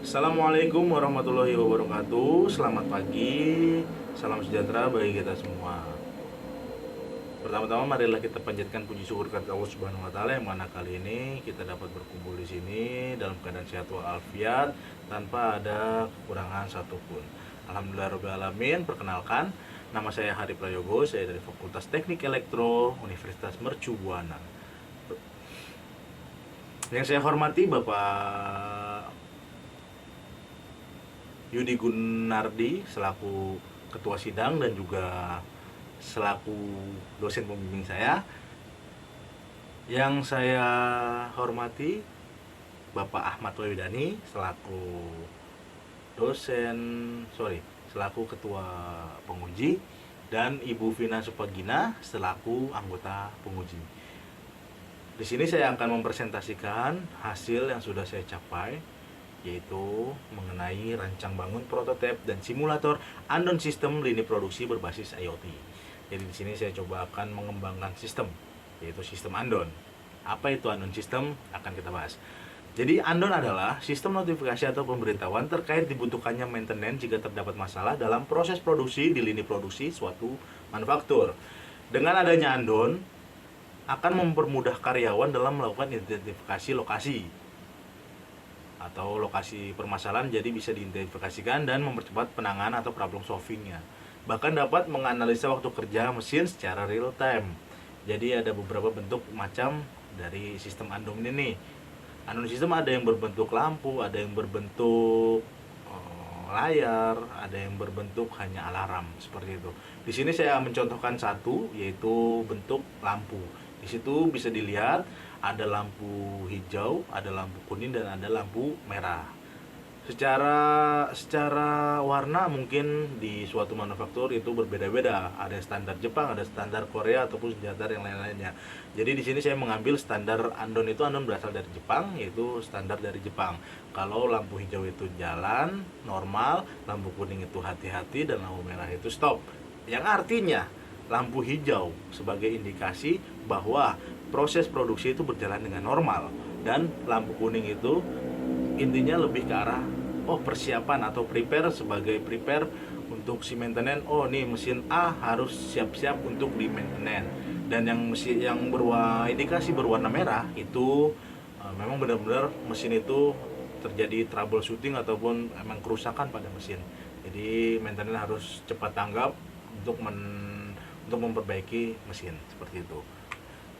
Assalamualaikum warahmatullahi wabarakatuh. Selamat pagi, salam sejahtera bagi kita semua. Pertama-tama marilah kita panjatkan puji syukur kepada Allah Subhanahu wa taala yang mana kali ini kita dapat berkumpul di sini dalam keadaan sehat walafiat tanpa ada kekurangan satupun. Alhamdulillahirabbil alamin. Perkenalkan, nama saya Hari Prayogo, saya dari Fakultas Teknik Elektro Universitas Mercu Buana. Yang saya hormati Bapak Yudi Gunardi selaku ketua sidang dan juga selaku dosen pembimbing saya. Yang saya hormati Bapak Ahmad Wawidani selaku selaku ketua penguji, dan Ibu Vina Supagina selaku anggota penguji. Di sini saya akan mempresentasikan hasil yang sudah saya capai, yaitu mengenai rancang bangun prototipe dan simulator Andon sistem lini produksi berbasis IoT. Jadi di sini saya coba akan mengembangkan sistem, yaitu sistem Andon. Apa itu Andon sistem? Akan kita bahas. Jadi Andon adalah sistem notifikasi atau pemberitahuan terkait dibutuhkannya maintenance jika terdapat masalah dalam proses produksi di lini produksi suatu manufaktur. Dengan adanya Andon akan mempermudah karyawan dalam melakukan identifikasi lokasi atau lokasi permasalahan, jadi bisa diidentifikasikan dan mempercepat penanganan atau problem solvingnya. Bahkan dapat menganalisa waktu kerja mesin secara real time. Jadi ada beberapa bentuk macam dari sistem Andon ini. Andon sistem ada yang berbentuk lampu, ada yang berbentuk layar, ada yang berbentuk hanya alarm seperti itu. Di sini saya mencontohkan satu, yaitu bentuk lampu. Di situ bisa dilihat ada lampu hijau, ada lampu kuning, dan ada lampu merah. Secara warna mungkin di suatu manufaktur itu berbeda-beda. Ada standar Jepang, ada standar Korea, ataupun standar yang lain-lainnya. Jadi di sini saya mengambil standar Andon itu, Andon berasal dari Jepang, yaitu standar dari Jepang. Kalau lampu hijau itu jalan normal, lampu kuning itu hati-hati, dan lampu merah itu stop. Yang artinya lampu hijau sebagai indikasi bahwa proses produksi itu berjalan dengan normal, dan lampu kuning itu intinya lebih ke arah persiapan atau prepare untuk si maintenance. Nih mesin A harus siap-siap untuk di maintenance. Dan yang indikasi berwarna merah itu memang benar-benar mesin itu terjadi troubleshooting ataupun memang kerusakan pada mesin. Jadi maintenance harus cepat tanggap untuk memperbaiki mesin seperti itu.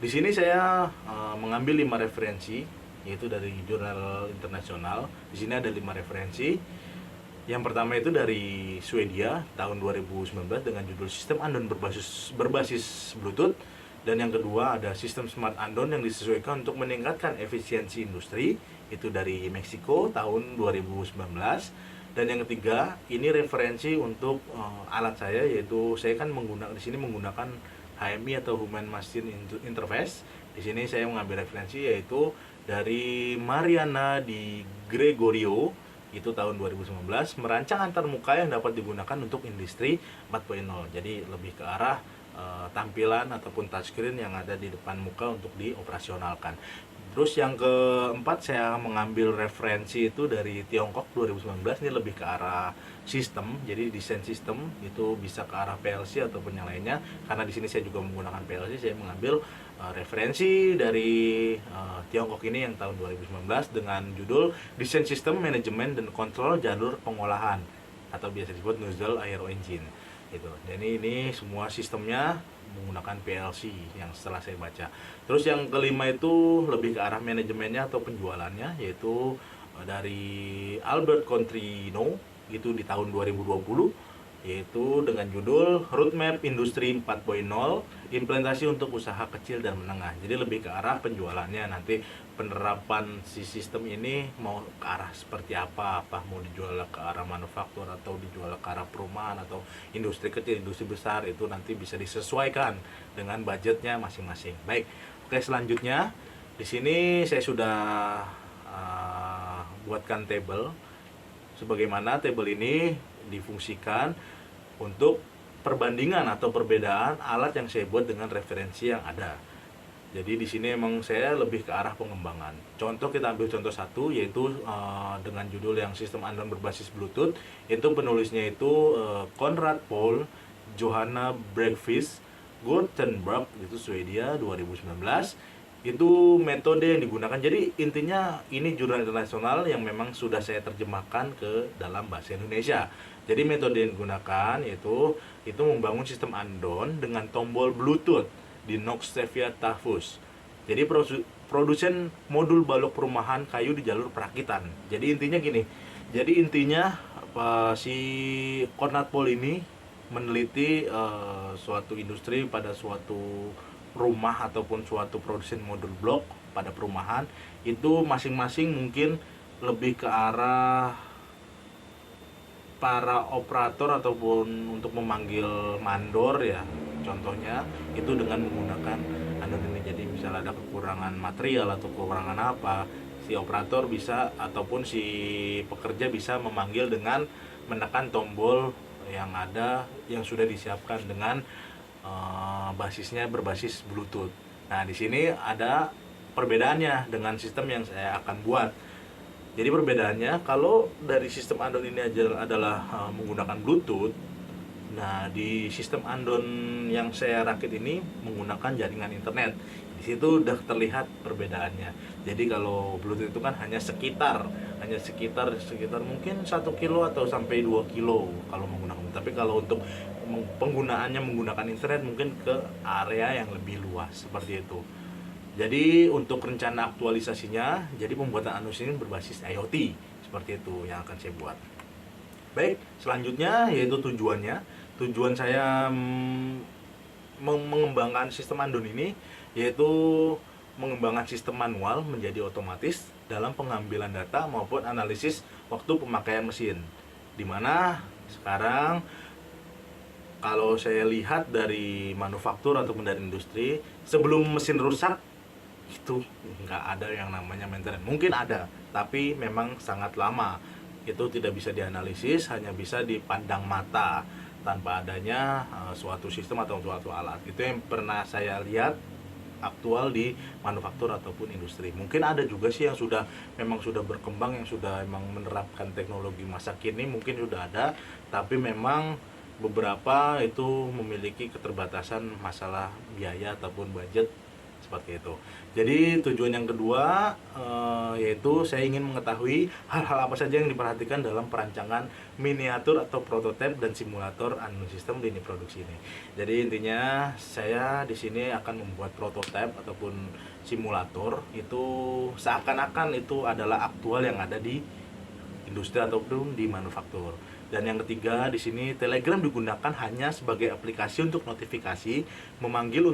Di sini saya mengambil 5 referensi, yaitu dari jurnal internasional. Di sini ada 5 referensi. Yang pertama itu dari Swedia tahun 2019 dengan judul Sistem Andon berbasis Bluetooth. Dan yang kedua ada Sistem Smart Andon yang disesuaikan untuk meningkatkan efisiensi industri, itu dari Meksiko tahun 2019. Dan yang ketiga, ini referensi untuk alat saya, yaitu saya kan di sini menggunakan HMI atau Human Machine Interface. Di sini saya mengambil referensi yaitu dari Mariana Di Gregorio, itu tahun 2019, merancang antarmuka yang dapat digunakan untuk industri 4.0. Jadi lebih ke arah tampilan ataupun touchscreen yang ada di depan muka untuk dioperasionalkan. Terus yang keempat saya mengambil referensi itu dari Tiongkok 2019, ini lebih ke arah sistem. Jadi desain sistem itu bisa ke arah PLC ataupun yang lainnya. Karena di sini saya juga menggunakan PLC, saya mengambil referensi dari Tiongkok ini yang tahun 2019 dengan judul Desain Sistem Manajemen dan Kontrol Jalur Pengolahan atau biasa disebut Nozzle Aero Engine. Gitu. Jadi ini semua sistemnya menggunakan PLC yang setelah saya baca. Terus yang kelima itu lebih ke arah manajemennya atau penjualannya, yaitu dari Albert Contrino, itu di tahun 2020, yaitu dengan judul Roadmap Industri 4.0 Implementasi untuk Usaha Kecil dan Menengah. Jadi lebih ke arah penjualannya, nanti penerapan si sistem ini mau ke arah seperti apa mau dijual ke arah manufaktur atau dijual ke arah perumahan atau industri kecil, industri besar, itu nanti bisa disesuaikan dengan budgetnya masing-masing. Baik, oke, selanjutnya di sini saya sudah buatkan table. Sebagaimana table ini difungsikan untuk perbandingan atau perbedaan alat yang saya buat dengan referensi yang ada. Jadi di sini emang saya lebih ke arah pengembangan. Contoh, kita ambil contoh satu, yaitu dengan judul yang sistem andon berbasis Bluetooth. Itu penulisnya itu Konrad Paul Johanna Bergqvist Gothenburg, itu Swedia, 2019. Itu metode yang digunakan. Jadi intinya ini jurnal internasional yang memang sudah saya terjemahkan ke dalam bahasa Indonesia. Jadi metode yang digunakan itu membangun sistem andon dengan tombol Bluetooth di Noxtevia Tafus. Jadi produsen modul balok perumahan kayu di jalur perakitan. Jadi intinya gini. Jadi intinya si Konrad Paul ini meneliti suatu industri pada suatu rumah ataupun suatu produsen modul blok pada perumahan, itu masing-masing mungkin lebih ke arah para operator ataupun untuk memanggil mandor ya, contohnya itu dengan menggunakan andon ini. Jadi misalnya ada kekurangan material atau kekurangan apa, si operator bisa ataupun si pekerja bisa memanggil dengan menekan tombol yang ada yang sudah disiapkan dengan basisnya berbasis Bluetooth. Nah, di sini ada perbedaannya dengan sistem yang saya akan buat. Jadi perbedaannya, kalau dari sistem andon ini adalah menggunakan Bluetooth. Nah, di sistem andon yang saya rakit ini menggunakan jaringan internet. Di situ udah terlihat perbedaannya. Jadi kalau Bluetooth itu kan hanya sekitar mungkin 1 kilo atau sampai 2 kilo kalau menggunakan. Tapi kalau untuk penggunaannya menggunakan internet mungkin ke area yang lebih luas seperti itu. Jadi untuk rencana aktualisasinya, jadi pembuatan andon ini berbasis IoT, seperti itu yang akan saya buat. Baik, selanjutnya yaitu tujuannya. Tujuan saya mengembangkan sistem andon ini yaitu mengembangkan sistem manual menjadi otomatis dalam pengambilan data maupun analisis waktu pemakaian mesin. Dimana sekarang kalau saya lihat dari manufaktur ataupun dari industri, sebelum mesin rusak itu nggak ada yang namanya maintenance. Mungkin ada, tapi memang sangat lama. Itu tidak bisa dianalisis, hanya bisa dipandang mata tanpa adanya suatu sistem atau suatu alat. Itu yang pernah saya lihat aktual di manufaktur ataupun industri. Mungkin ada juga sih yang memang sudah berkembang, yang sudah memang menerapkan teknologi masa kini, mungkin sudah ada, tapi memang beberapa itu memiliki keterbatasan masalah biaya ataupun budget, seperti itu. Jadi tujuan yang kedua yaitu saya ingin mengetahui hal-hal apa saja yang diperhatikan dalam perancangan miniatur atau prototipe dan simulator andon sistem lini produksi ini. Jadi intinya saya di sini akan membuat prototipe ataupun simulator itu seakan-akan itu adalah aktual yang ada di industri ataupun di manufaktur. Dan yang ketiga, di sini Telegram digunakan hanya sebagai aplikasi untuk notifikasi, memanggil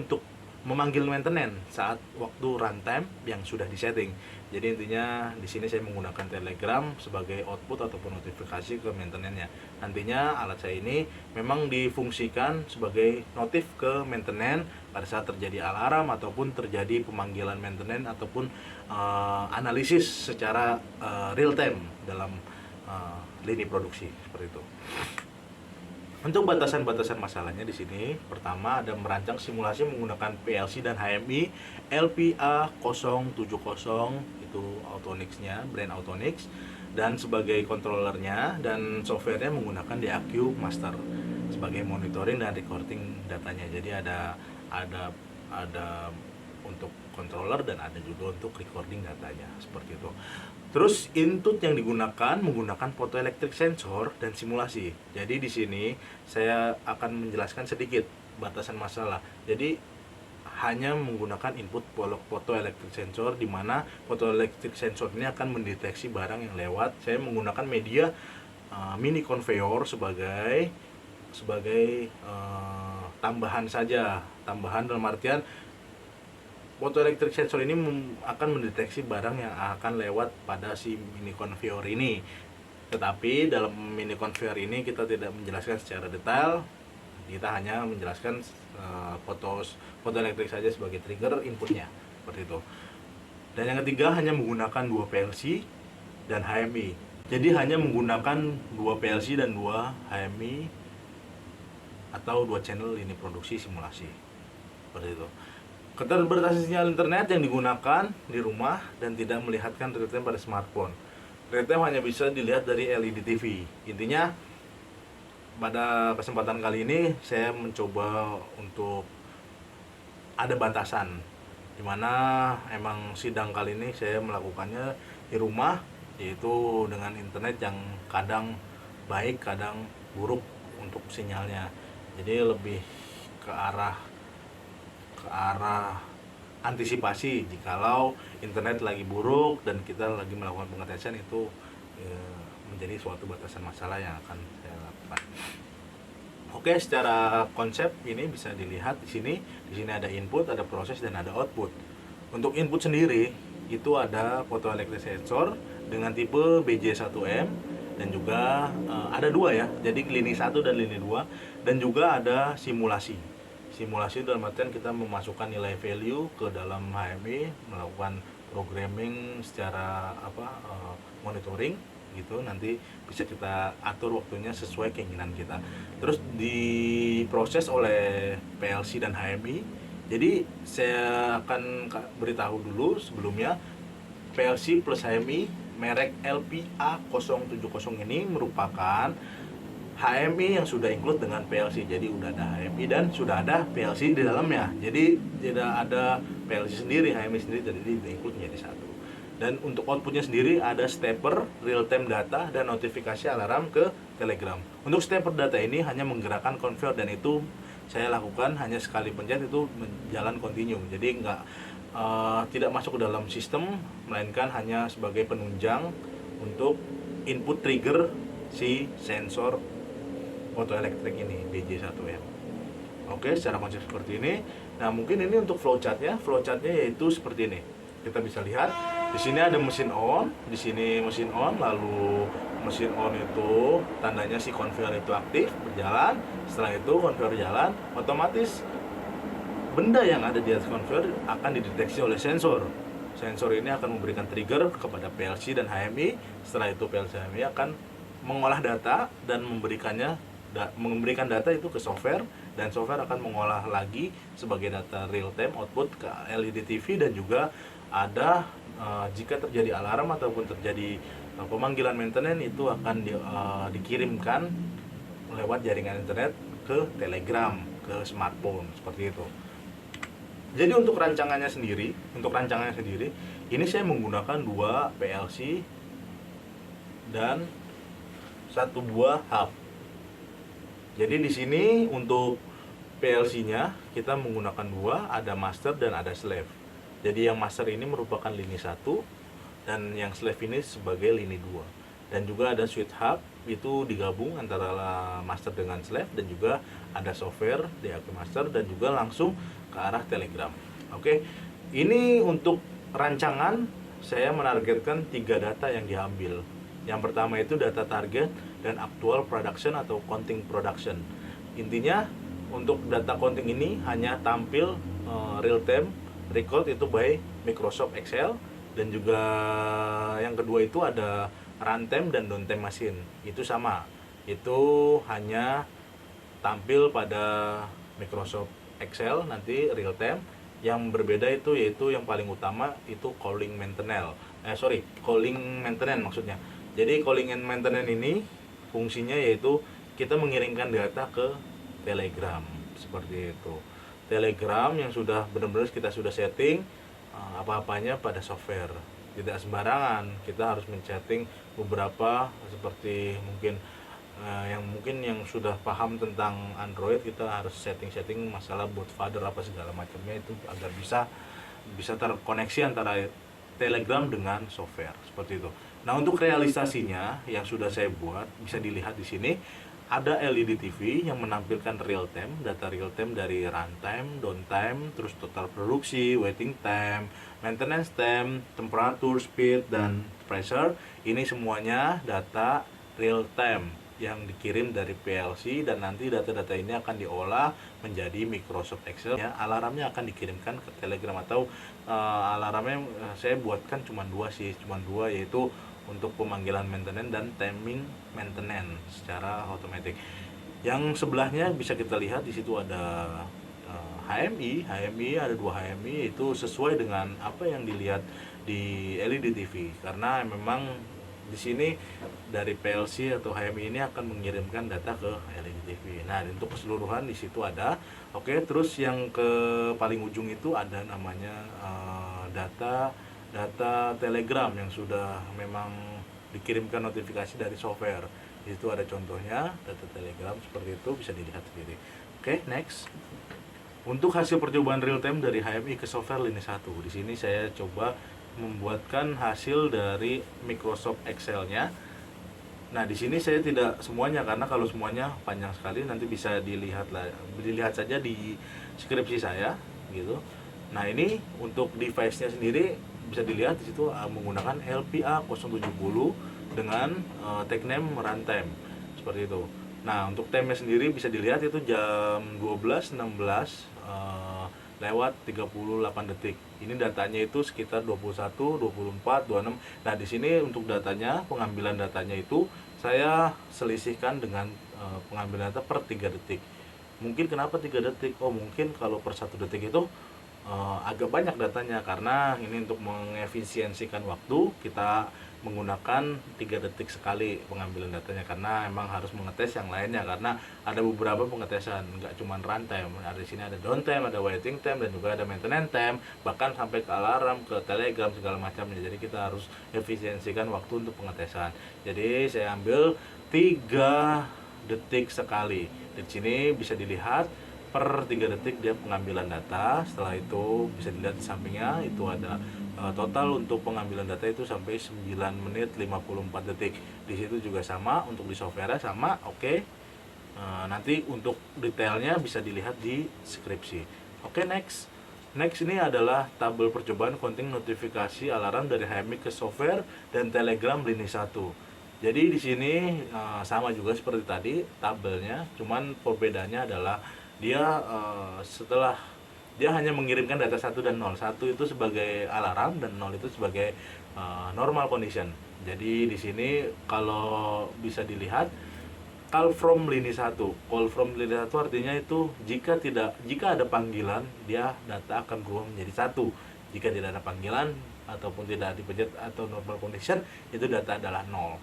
maintenance saat waktu runtime yang sudah disetting. Jadi intinya di sini saya menggunakan Telegram sebagai output ataupun notifikasi ke maintenance-nya. Nantinya alat saya ini memang difungsikan sebagai notif ke maintenance pada saat terjadi alarm ataupun terjadi pemanggilan maintenance ataupun analisis secara real time dalam lini produksi, seperti itu. Untuk batasan-batasan masalahnya di sini, pertama ada merancang simulasi menggunakan PLC dan HMI LPA070, itu Autonix-nya, brand Autonix, dan sebagai controllernya dan softwarenya menggunakan DAQ Master sebagai monitoring dan recording datanya. Jadi ada untuk controller dan ada juga untuk recording datanya, seperti itu. Terus input yang digunakan menggunakan photoelectric sensor dan simulasi. Jadi di sini saya akan menjelaskan sedikit batasan masalah. Jadi hanya menggunakan input photoelectric sensor, di mana photoelectric sensor ini akan mendeteksi barang yang lewat. Saya menggunakan media mini conveyor sebagai tambahan saja. Tambahan dalam artian photoelectric sensor ini akan mendeteksi barang yang akan lewat pada si mini conveyor ini. Tetapi dalam mini conveyor ini kita tidak menjelaskan secara detail. Kita hanya menjelaskan photoelektrik saja sebagai trigger inputnya, seperti itu. Dan yang ketiga hanya menggunakan 2 PLC dan HMI. Jadi hanya menggunakan 2 PLC dan 2 HMI atau 2 channel lini produksi simulasi, seperti itu. Keterbatasan sinyal internet yang digunakan di rumah dan tidak melihatkan real time pada smartphone. Real time hanya bisa dilihat dari LED TV. Intinya pada kesempatan kali ini saya mencoba untuk ada batasan, dimana emang sidang kali ini saya melakukannya di rumah, yaitu dengan internet yang kadang baik kadang buruk untuk sinyalnya. Jadi lebih ke arah antisipasi jikalau internet lagi buruk dan kita lagi melakukan pengetesan, itu menjadi suatu batasan masalah yang akan saya lakukan. Oke, secara konsep ini bisa dilihat di sini. Di sini ada input, ada proses, dan ada output. Untuk input sendiri itu ada photoelectric sensor dengan tipe BJ1M, dan juga ada dua ya. Jadi lini 1 dan lini 2, dan juga ada simulasi. Simulasi dalam artian kita memasukkan nilai value ke dalam HMI, melakukan programming secara monitoring gitu, nanti bisa kita atur waktunya sesuai keinginan kita. Terus diproses oleh PLC dan HMI. Jadi saya akan beritahu dulu sebelumnya, PLC plus HMI merek LPA070 ini merupakan HMI yang sudah include dengan PLC. Jadi udah ada HMI dan sudah ada PLC di dalamnya. Jadi tidak ada PLC sendiri, HMI sendiri, jadi include menjadi satu. Dan untuk outputnya sendiri ada stepper, real time data, dan notifikasi alarm ke Telegram. Untuk stepper data ini hanya menggerakkan conveyor, dan itu saya lakukan hanya sekali pencet itu jalan kontinu. Jadi tidak masuk ke dalam sistem, melainkan hanya sebagai penunjang untuk input trigger si sensor photoelektrik ini BJ1M. Oke, secara konsep seperti ini. Nah, mungkin ini untuk flowchartnya. Flowchartnya yaitu seperti ini. Kita bisa lihat di sini ada mesin on, di sini mesin on, lalu mesin on itu tandanya si conveyor itu aktif berjalan. Setelah itu conveyor jalan, otomatis benda yang ada di atas conveyor akan dideteksi oleh sensor. Sensor ini akan memberikan trigger kepada PLC dan HMI. Setelah itu PLC dan HMI akan mengolah data dan memberikan data itu ke software, dan software akan mengolah lagi sebagai data real time output ke LED TV, dan juga ada jika terjadi alarm ataupun terjadi pemanggilan maintenance itu akan dikirimkan lewat jaringan internet ke Telegram, ke smartphone, seperti itu. Jadi untuk rancangannya sendiri, ini saya menggunakan 2 PLC dan 1 buah hub. Jadi di sini untuk PLC-nya kita menggunakan 2, ada master dan ada slave. Jadi yang master ini merupakan lini 1 dan yang slave ini sebagai lini 2. Dan juga ada switch hub, itu digabung antara master dengan slave, dan juga ada software di akun master dan juga langsung ke arah Telegram. Oke. Ini untuk rancangan saya menargetkan 3 data yang diambil. Yang pertama itu data target dan actual production atau counting production. Intinya untuk data counting ini hanya tampil real time record itu by Microsoft Excel, dan juga yang kedua itu ada runtime dan downtime machine. Itu sama, itu hanya tampil pada Microsoft Excel nanti real time. Yang berbeda itu yaitu yang paling utama itu calling maintenance maksudnya. Jadi calling and maintenance ini fungsinya yaitu kita mengirimkan data ke Telegram, seperti itu. Telegram yang sudah benar-benar kita sudah setting apa-apanya pada software, tidak sembarangan. Kita harus men-setting beberapa, seperti mungkin yang sudah paham tentang Android, kita harus setting masalah boot father apa segala macamnya itu agar bisa terkoneksi antara Telegram dengan software, seperti itu. Nah, untuk realisasinya yang sudah saya buat bisa dilihat di sini. Ada LED TV yang menampilkan real time, data real time dari runtime, downtime, terus total produksi, waiting time, maintenance time, temperature, speed, dan pressure. Ini semuanya data real time yang dikirim dari PLC, dan nanti data-data ini akan diolah menjadi Microsoft Excel. Ya, alarmnya akan dikirimkan ke Telegram, atau alarmnya saya buatkan cuma 2 yaitu untuk pemanggilan maintenance dan timing maintenance secara otomatis. Yang sebelahnya bisa kita lihat di situ ada HMI ada 2 HMI, itu sesuai dengan apa yang dilihat di LED TV, karena memang di sini dari PLC atau HMI ini akan mengirimkan data ke LED TV. Nah, untuk keseluruhan di situ ada. Oke, terus yang ke paling ujung itu ada namanya data Telegram yang sudah memang dikirimkan notifikasi dari software. Di situ ada contohnya data Telegram seperti itu, bisa dilihat sendiri. Oke, next. Untuk hasil percobaan real time dari HMI ke software lini 1. Di sini saya coba membuatkan hasil dari Microsoft Excel-nya. Nah, di sini saya tidak semuanya, karena kalau semuanya panjang sekali, nanti bisa dilihat saja di skripsi saya gitu. Nah, ini untuk device-nya sendiri bisa dilihat di situ menggunakan LPA 070 dengan tag name runtime seperti itu. Nah, untuk time-nya sendiri bisa dilihat itu jam 12.16 lewat 38 detik. Ini datanya itu sekitar 21, 24, 26. Nah, di sini untuk datanya, pengambilan datanya itu saya selisihkan dengan pengambilan data per 3 detik. Mungkin kenapa 3 detik? Oh, mungkin kalau per 1 detik itu agak banyak datanya, karena ini untuk mengefisiensikan waktu kita menggunakan 3 detik sekali pengambilan datanya, karena emang harus mengetes yang lainnya, karena ada beberapa pengetesan, nggak cuma runtime, ada di sini ada downtime, ada waiting time, dan juga ada maintenance time, bahkan sampai ke alarm, ke telegram, segala macamnya. Jadi kita harus efisiensikan waktu untuk pengetesan. Jadi saya ambil 3 detik sekali. Di sini bisa dilihat per 3 detik dia pengambilan data. Setelah itu bisa dilihat di sampingnya itu ada total untuk pengambilan data itu sampai 9 menit 54 detik. Di situ juga sama, untuk di software sama. Oke. Nanti untuk detailnya bisa dilihat di skripsi. Oke, next. Next ini adalah tabel percobaan counting notifikasi alarm dari HMI ke software dan Telegram lini 1. Jadi di sini sama juga seperti tadi tabelnya, cuman perbedaannya adalah dia setelah dia hanya mengirimkan data 1 dan 0. 1 itu sebagai alarm dan 0 itu sebagai normal condition. Jadi di sini kalau bisa dilihat call from lini 1. Call from lini 1 artinya itu jika ada panggilan, dia data akan berubah menjadi 1. Jika tidak ada panggilan ataupun tidak dipencet atau normal condition, itu data adalah 0.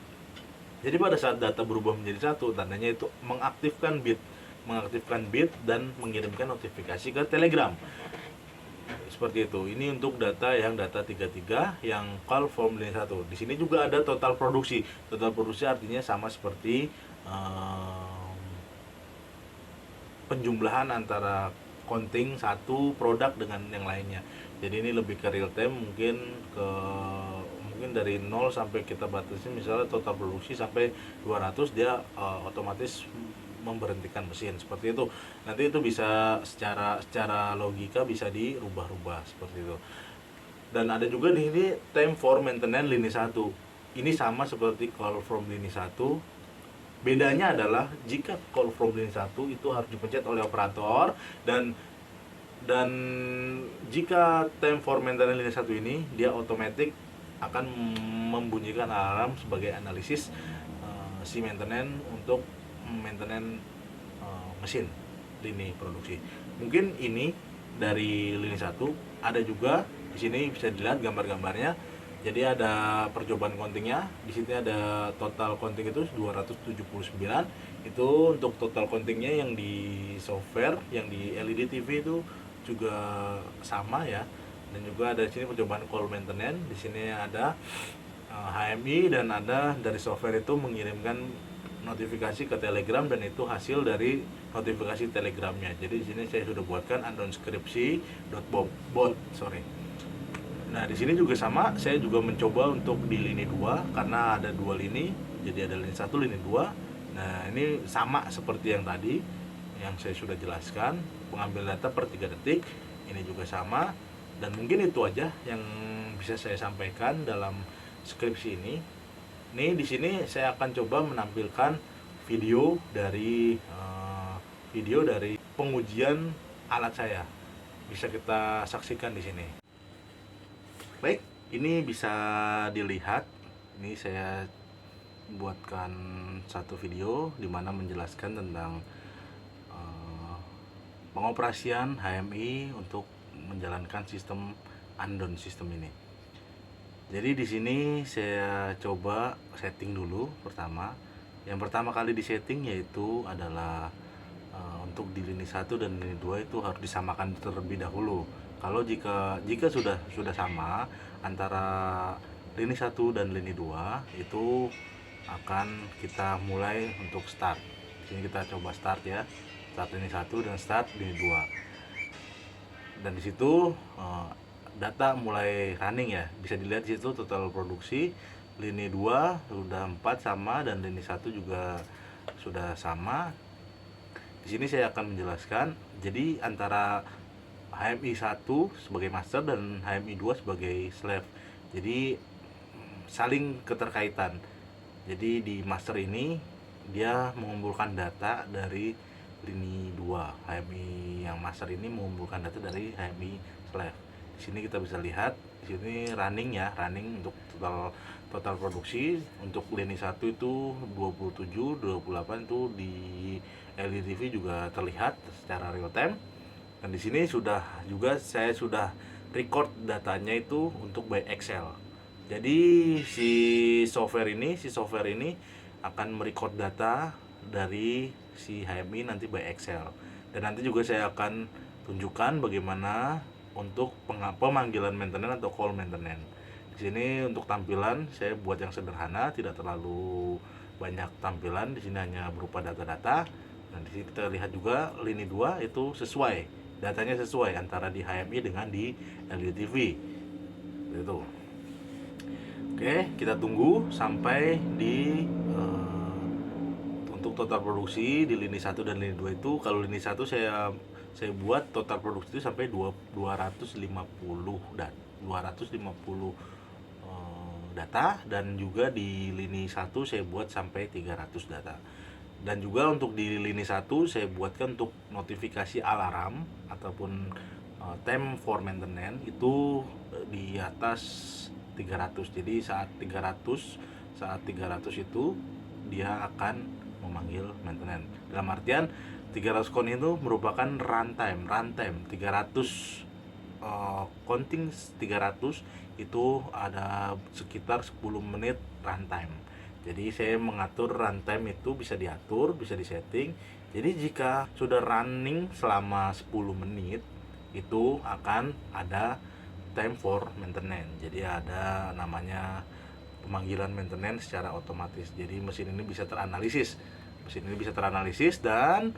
Jadi pada saat data berubah menjadi 1, tandanya itu mengaktifkan bit dan mengirimkan notifikasi ke Telegram. Seperti itu. Ini untuk data 33 yang call from lini 1. Di sini juga ada total produksi. Total produksi artinya sama seperti penjumlahan antara counting satu produk dengan yang lainnya. Jadi ini lebih ke real time, mungkin dari 0 sampai kita batasi misalnya total produksi sampai 200, dia otomatis memberhentikan mesin seperti itu. Nanti itu bisa secara logika bisa dirubah-rubah seperti itu. Dan ada juga di sini time for maintenance lini 1. Ini sama seperti call from lini 1. Bedanya adalah jika call from lini 1 itu harus dipencet oleh operator, dan jika time for maintenance lini 1 ini dia otomatis akan membunyikan alarm sebagai analisis si maintenance untuk maintenance mesin lini produksi. Mungkin ini dari lini 1. Ada juga di sini bisa dilihat gambar-gambarnya. Jadi ada percobaan countingnya. Di sini ada total counting itu 279. Itu untuk total countingnya yang di software, yang di LED TV itu juga sama ya. Dan juga ada di sini percobaan call maintenance. Di sini ada HMI, dan ada dari software itu mengirimkan notifikasi ke Telegram, dan itu hasil dari notifikasi Telegramnya. Jadi di sini saya sudah buatkan addon skripsi.bot. Nah, di sini juga sama, saya juga mencoba untuk di lini 2 karena ada 2 lini. Jadi ada lini 1, lini 2. Nah, ini sama seperti yang tadi yang saya sudah jelaskan, pengambilan data per 3 detik. Ini juga sama, dan mungkin itu aja yang bisa saya sampaikan dalam skripsi ini. Nih di sini saya akan coba menampilkan video dari pengujian alat saya. Bisa kita saksikan di sini. Baik, ini bisa dilihat. Ini saya buatkan satu video di mana menjelaskan tentang pengoperasian HMI untuk menjalankan sistem Andon sistem ini. Jadi di sini saya coba setting dulu pertama. Yang pertama kali di setting yaitu adalah untuk di lini 1 dan lini 2 itu harus disamakan terlebih dahulu. Kalau jika sudah sama antara lini 1 dan lini 2 itu akan kita mulai untuk start. Di sini kita coba start ya. Start lini 1 dan start lini 2. Dan di situ data mulai running ya. Bisa dilihat di situ total produksi lini 2 sudah 4 sama dan lini 1 juga sudah sama. Di sini saya akan menjelaskan. Jadi antara HMI 1 sebagai master dan HMI 2 sebagai slave. Jadi saling keterkaitan. Jadi di master ini dia mengumpulkan data dari lini 2. HMI yang master ini mengumpulkan data dari HMI slave. Di sini kita bisa lihat di sini running ya, running untuk total produksi. Untuk lini 1 itu 27, 28 itu di LEDTV juga terlihat secara real time. Dan di sini saya sudah record datanya itu untuk by Excel. Jadi si software ini akan merecord data dari si HMI nanti by Excel. Dan nanti juga saya akan tunjukkan bagaimana untuk pemanggilan maintenance atau call maintenance. Di sini untuk tampilan saya buat yang sederhana, tidak terlalu banyak tampilan. Di sini hanya berupa data-data. Nah, di sini kita lihat juga lini 2 itu sesuai. Datanya sesuai antara di HMI dengan di LEDTV. Itu. Oke, kita tunggu sampai di untuk total produksi di lini 1 dan lini 2 itu. Kalau lini 1 saya buat total produksi itu sampai 250 dan 250 data, dan juga di lini 1 saya buat sampai 300 data. Dan juga untuk di lini 1 saya buatkan untuk notifikasi alarm ataupun time for maintenance itu di atas 300. Jadi saat 300 itu dia akan memanggil maintenance. Dalam artian 300 count itu merupakan runtime 300 counting 300 itu ada sekitar 10 menit runtime. Jadi saya mengatur runtime itu bisa diatur, bisa disetting. Jadi jika sudah running selama 10 menit itu akan ada time for maintenance. Jadi ada namanya pemanggilan maintenance secara otomatis. Jadi mesin ini bisa teranalisis. Dan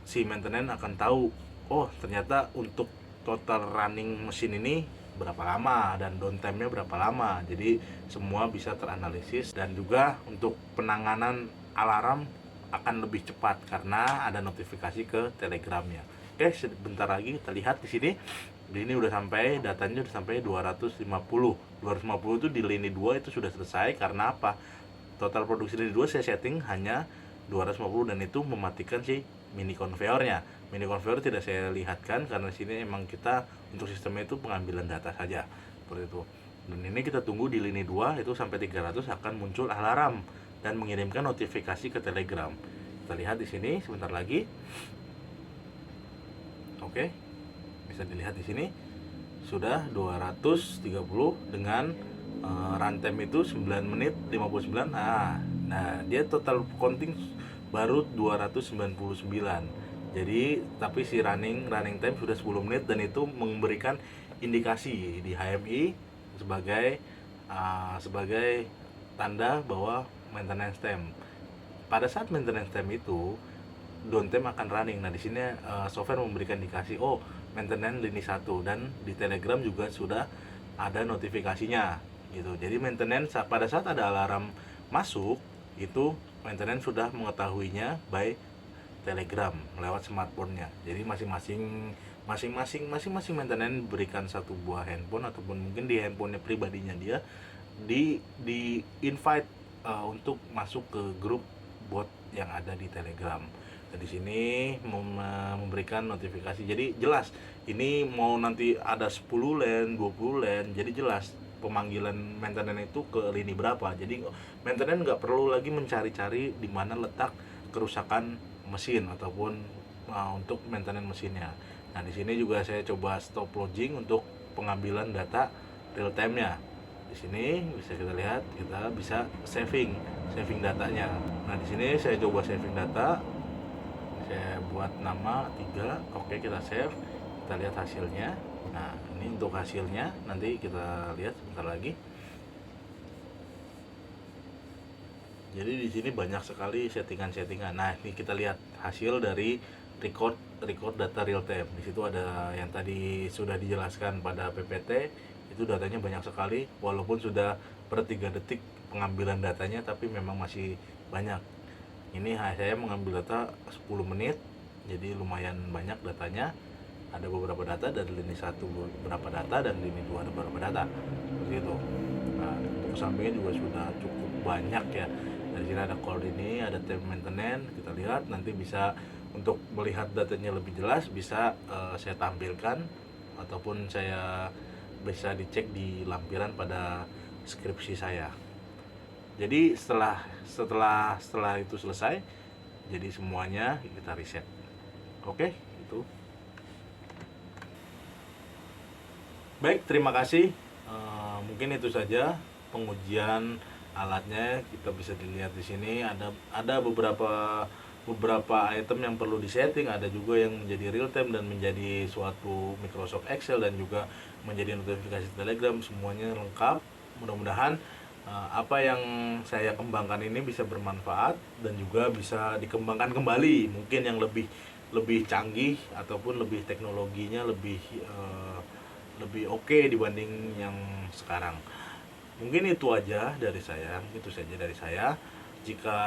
si maintenance akan tahu, oh ternyata untuk total running mesin ini berapa lama dan downtime-nya berapa lama. Jadi semua bisa teranalisis, dan juga untuk penanganan alarm akan lebih cepat karena ada notifikasi ke telegramnya. Oke, sebentar lagi kita lihat di sini. Ini udah sampai, datanya udah sampai 250 itu di lini 2 itu sudah selesai. Karena apa? Total produksi lini 2 saya setting hanya 250 dan itu mematikan si mini conveyornya. Mini conveyor tidak saya lihatkan karena sini emang kita untuk sistemnya itu pengambilan data saja seperti itu. Dan ini kita tunggu di lini 2 itu sampai 300 akan muncul alarm dan mengirimkan notifikasi ke Telegram. Kita lihat di sini sebentar lagi. Oke. Bisa dilihat di sini sudah 230 dengan runtime itu 9 menit 59. Nah, dia total counting baru 299. Jadi tapi si running time sudah 10 menit dan itu memberikan indikasi di HMI sebagai tanda bahwa maintenance time. Pada saat maintenance time itu downtime akan running. Nah, di sini software memberikan indikasi, oh maintenance lini 1, dan di Telegram juga sudah ada notifikasinya gitu. Jadi maintenance pada saat ada alarm masuk itu maintenance sudah mengetahuinya by Telegram lewat smartphone-nya. Jadi masing-masing maintenance berikan satu buah handphone ataupun mungkin di handphonenya pribadinya dia di invite untuk masuk ke grup bot yang ada di Telegram. Dan di sini memberikan notifikasi. Jadi jelas ini mau nanti ada 10 line, 20 line, jadi jelas pemanggilan maintenance itu ke lini berapa. Jadi maintenance nggak perlu lagi mencari-cari di mana letak kerusakan mesin ataupun untuk maintenance mesinnya. Nah, di sini juga saya coba stop loging untuk pengambilan data real time-nya. Di sini bisa kita lihat, kita bisa saving datanya. Nah, di sini saya coba saving data. Saya buat nama 3. Oke, kita save. Kita lihat hasilnya. Nah, ini untuk hasilnya nanti kita lihat sebentar lagi. Jadi di sini banyak sekali settingan-settingan. Nah, ini kita lihat hasil dari record data real time. Di situ ada yang tadi sudah dijelaskan pada PPT, itu datanya banyak sekali walaupun sudah per 3 detik pengambilan datanya, tapi memang masih banyak. Ini saya mengambil data 10 menit, jadi lumayan banyak datanya. Ada beberapa data dari lini 1 beberapa data, dan lini 2 ada beberapa data. Seperti itu. Nah, untuk sampingnya juga sudah cukup banyak ya. Dari sini ada ini, ada time maintenance. Kita lihat nanti bisa untuk melihat datanya lebih jelas, bisa saya tampilkan ataupun saya bisa dicek di lampiran pada skripsi saya. Jadi setelah itu selesai, jadi semuanya kita reset. Oke, itu. Baik, terima kasih. Mungkin itu saja pengujian alatnya. Kita bisa dilihat di sini ada beberapa item yang perlu disetting, ada juga yang menjadi real time dan menjadi suatu Microsoft Excel dan juga menjadi notifikasi Telegram. Semuanya lengkap. Mudah-mudahan apa yang saya kembangkan ini bisa bermanfaat dan juga bisa dikembangkan kembali, mungkin yang lebih canggih ataupun lebih teknologinya lebih oke dibanding yang sekarang. Mungkin itu aja dari saya, itu saja dari saya. Jika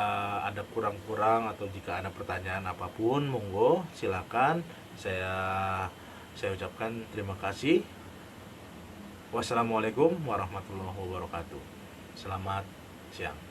ada kurang-kurang atau jika ada pertanyaan apapun, monggo silakan. Saya ucapkan terima kasih. Wassalamualaikum warahmatullahi wabarakatuh. Selamat siang.